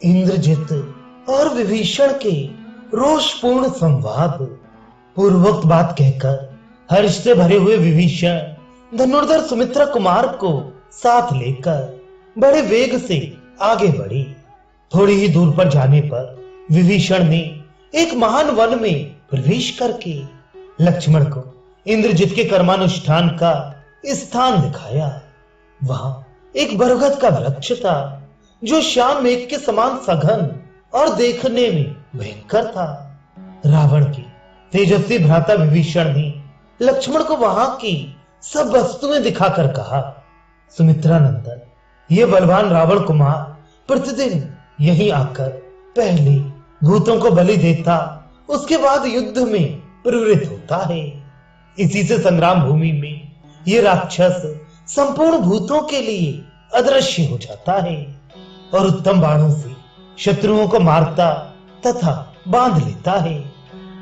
इंद्रजित और विभीषण के रोषपूर्ण संवाद। पूर्वोक्त बात कहकर हर्ष से भरे हुए विभीषण धनुर्धर सुमित्रा कुमार को साथ लेकर बड़े वेग से आगे बढ़ी। थोड़ी ही दूर पर जाने पर विभीषण ने एक महान वन में प्रवेश करके लक्ष्मण को इंद्रजित के कर्मानुष्ठान का स्थान दिखाया। वहां एक बरगद का वृक्ष था जो श्याम मेघ के समान सघन और देखने में भयंकर था। रावण के तेजस्वी भ्राता विभीषण ने लक्ष्मण को वहां की सब वस्तुएं दिखाकर कहा, सुमित्रा नंदन, ये बलवान रावण कुमार प्रतिदिन यहीं आकर पहले भूतों को बलि देता, उसके बाद युद्ध में प्रवृत्त होता है। इसी से संग्राम भूमि में ये राक्षस संपूर्ण भूतों के लिए अदृश्य हो जाता है और उत्तम बाणों से शत्रुओं को मारता तथा बांध लेता है।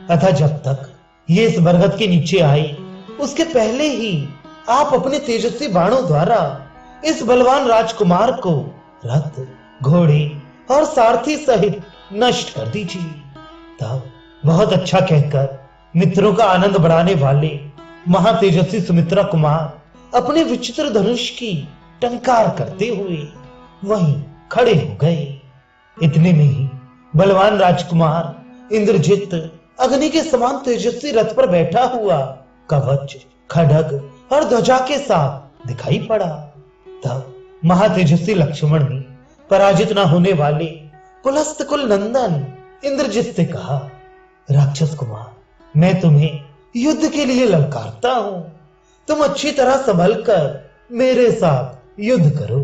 अतः जब तक ये इस बरगद के नीचे आए, उसके पहले ही आप अपने तेजस्वी बाणों द्वारा इस बलवान राजकुमार को रथ, घोड़े और सारथी सहित नष्ट कर दीजिए। तब बहुत अच्छा कहकर मित्रों का आनंद बढ़ाने वाले महातेजस्वी सुमित्रा कुमार अपने विचित्र धनुष की टंकार करते हुए वहीं खड़े हो गए। इतने में ही बलवान राजकुमार इंद्रजित अग्नि के समान तेजस्वी रथ पर बैठा हुआ कवच, खड्ग और ध्वजा के साथ दिखाई पड़ा। तब महातेजस्वी लक्ष्मण ने पराजित न होने वाले कुलस्थ कुल नंदन इंद्रजित से कहा, राक्षस कुमार, मैं तुम्हें युद्ध के लिए ललकारता हूं। तुम अच्छी तरह संभल कर मेरे साथ युद्ध करो।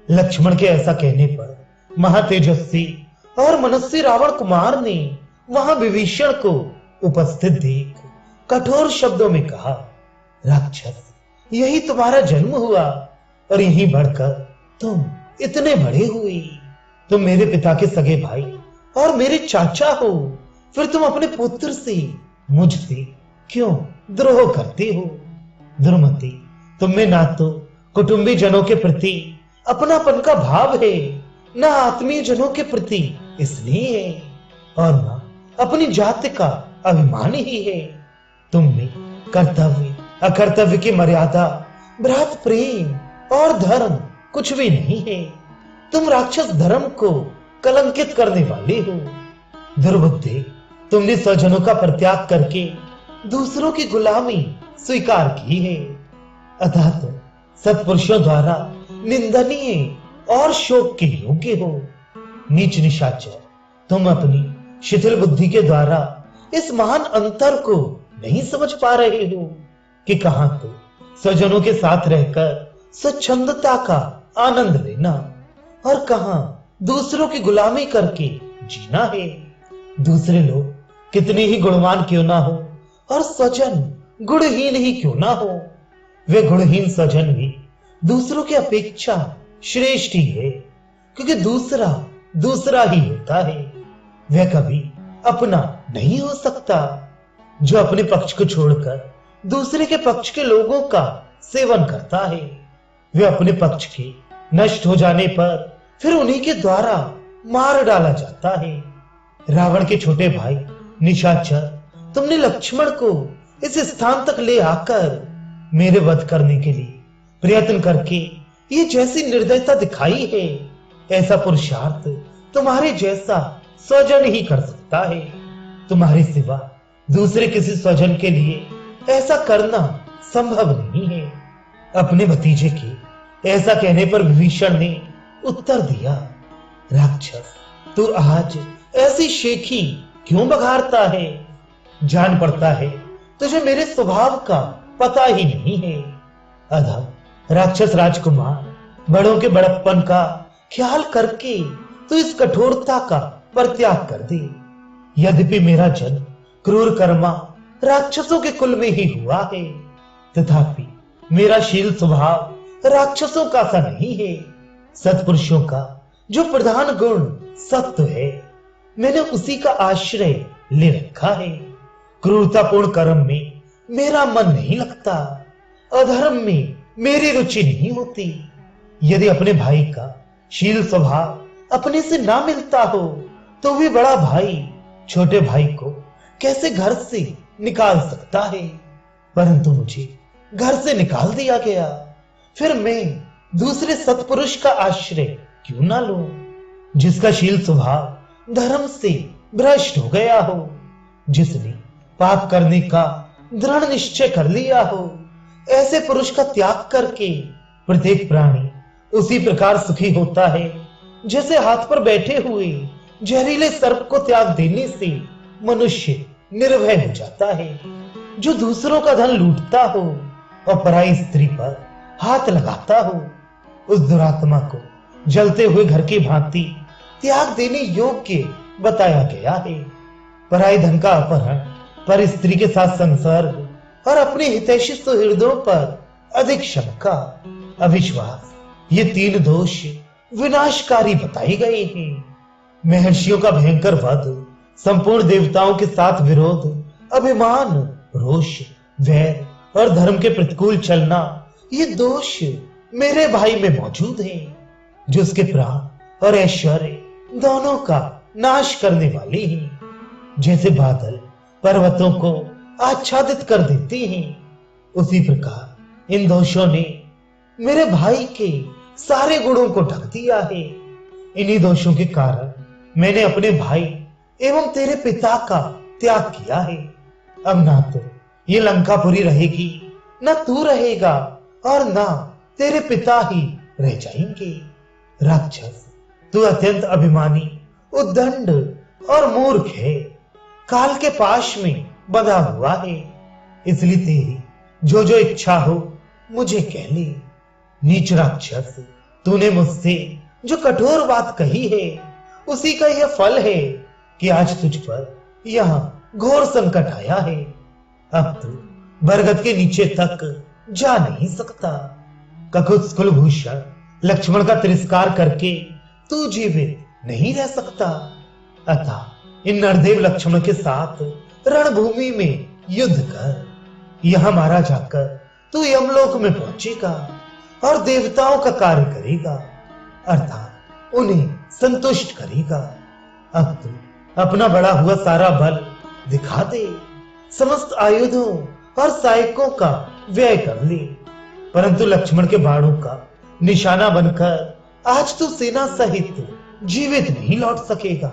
लक्ष्मण के ऐसा कहने पर महातेजस्वी और मनस्वी रावण कुमार ने वहां विभीषण को उपस्थित देख कठोर शब्दों में कहा, राक्षस, यही तुम्हारा जन्म हुआ और यहीं बढ़कर तुम इतने बड़े हुए। तुम मेरे पिता के सगे भाई और मेरे चाचा हो, फिर तुम अपने पुत्र से मुझसे क्यों द्रोह करते हो? दुर्मति, तुम में ना तो कुटुंबी जनों के प्रति अपनापन का भाव है, ना आत्मीय जनों के प्रति स्नेह है और ना अपनी जाति का अभिमान ही है। तुम में कर्तव्य अकर्तव्य की मर्यादा, भ्रात प्रेम और धर्म कुछ भी नहीं है। तुम राक्षस धर्म को कलंकित करने वाले हो। दुर्बुद्धि, तुमने स्वजनों का परित्याग करके दूसरों की गुलामी स्वीकार की है। अतः तुम सत्पुरुषों द्वारा निंदनीय और शोक के योग्य हो। नीच निशाचर, तुम अपनी शिथिल बुद्धि के द्वारा इस महान अंतर को नहीं समझ पा रहे हो कि कहां तो स्वजनों के साथ रहकर स्वच्छंदता का आनंद लेना और कहां दूसरों की गुलामी करके जीना है। दूसरे लोग कितने ही गुणवान क्यों ना हो और स्वजन गुणहीन ही क्यों ना हो, वे गुणहीन स्वजन भी दूसरों की अपेक्षा श्रेष्ठ ही है, क्योंकि दूसरा दूसरा ही होता है। वह कभी अपना नहीं हो सकता। जो अपने पक्ष को छोड़कर दूसरे के पक्ष के लोगों का सेवन करता है, वे अपने पक्ष के नष्ट हो जाने पर फिर उन्हीं के द्वारा मार डाला जाता है। रावण के छोटे भाई निशाचर, तुमने लक्ष्मण को इस स्थान तक ले आकर मेरे वध करने के लिए प्रयत्न करके ये जैसी निर्दयता दिखाई है, ऐसा पुरुषार्थ तुम्हारे जैसा स्वजन ही कर सकता है। तुम्हारे सिवा दूसरे किसी स्वजन के लिए ऐसा करना संभव नहीं है। अपने भतीजे के ऐसा कहने पर विभीषण ने उत्तर दिया, राक्षस, तू आज ऐसी शेखी क्यों बघारता है? जान पड़ता है तुझे मेरे स्वभाव का पता ही नहीं है। अधम राक्षस राजकुमार, बड़ों के बड़प्पन का ख्याल करके तू इस कठोरता का परित्याग कर दे। यद्यपि मेरा जन्म क्रूर कर्मा राक्षसों के कुल में ही हुआ है, तथापि मेरा शील स्वभाव राक्षसों का सा नहीं है। सत्पुरुषों का जो प्रधान गुण सत्य है, मैंने उसी का आश्रय ले रखा है। क्रूरतापूर्ण कर्म में मेरा मन नहीं लगता, अधर्म में मेरी रुचि नहीं होती। यदि अपने भाई का शील स्वभाव अपने से ना मिलता हो तो भी बड़ा भाई छोटे भाई को कैसे घर से निकाल सकता है। परंतु मुझे घर से निकाल दिया गया, फिर मैं दूसरे सत्पुरुष का आश्रय क्यों ना लूं, जिसका शील स्वभाव धर्म से भ्रष्ट हो गया हो, जिसने पाप करने का दृढ़ निश्चय कर लिया हो। ऐसे पुरुष का त्याग करके प्रत्येक प्राणी उसी प्रकार सुखी होता है जैसे हाथ पर बैठे हुए जहरीले सर्प को त्याग देने से मनुष्य निर्भय हो जाता है। जो दूसरों का धन लूटता हो और पराई स्त्री पर हाथ लगाता हो, उस दुरात्मा को जलते हुए घर की भांति त्याग देने योग्य बताया गया है। पराई धन का अपहरण, पर स्त्री के साथ संसर्ग और अपने हितैषी सुहृदों पर अधिक शंका, अविश्वास, ये तीन दोष विनाशकारी बताए गए हैं। महर्षियों का भयंकर वध, संपूर्ण देवताओं के साथ विरोध, अभिमान, रोष, वैर और धर्म के प्रतिकूल चलना, ये दोष मेरे भाई में मौजूद हैं, जो उसके प्राण और ऐश्वर्य दोनों का नाश करने वाले हैं। जैसे बादल पर्वतों को आच्छादित कर देते हैं, उसी प्रकार इन दोषों ने मेरे भाई के सारे गुणों को ढक दिया है। इन्हीं दोषों के कारण मैंने अपने भाई एवं तेरे पिता का त्याग किया है। अब ना तो ये लंकापुरी रहेगी, ना तू रहेगा और ना तेरे पिता ही रह जाएंगे। राक्षस, तू अत्यंत अभिमानी, उद्दंड और मूर्ख है, काल के पाश में बंधा हुआ है। इसलिए तेरी जो जो इच्छा हो मुझे कह ले। नीच राक्षस, तूने मुझसे जो कठोर बात कही है, उसी का यह फल है कि आज तुझ पर यहां घोर संकट आया है। अब तू बरगद के नीचे तक जा नहीं सकता। ककुत्स कुलभूषण लक्ष्मण का तिरस्कार करके तू जीवित नहीं रह सकता। अतः इन नरदेव लक्ष्मण के साथ रणभूमि में युद्ध कर। यहां मारा जाकर तू यमलोक में पहुंचेगा और देवताओं का कार्य करेगा, अर्थात उन्हें संतुष्ट करेगा। अब तू अपना बढ़ा हुआ सारा बल दिखा दे, समस्त आयुधों और सहायकों का व्यय कर ले, परंतु लक्ष्मण के बाणों का निशाना बनकर आज तू सेना सहित जीवित नहीं लौट सकेगा।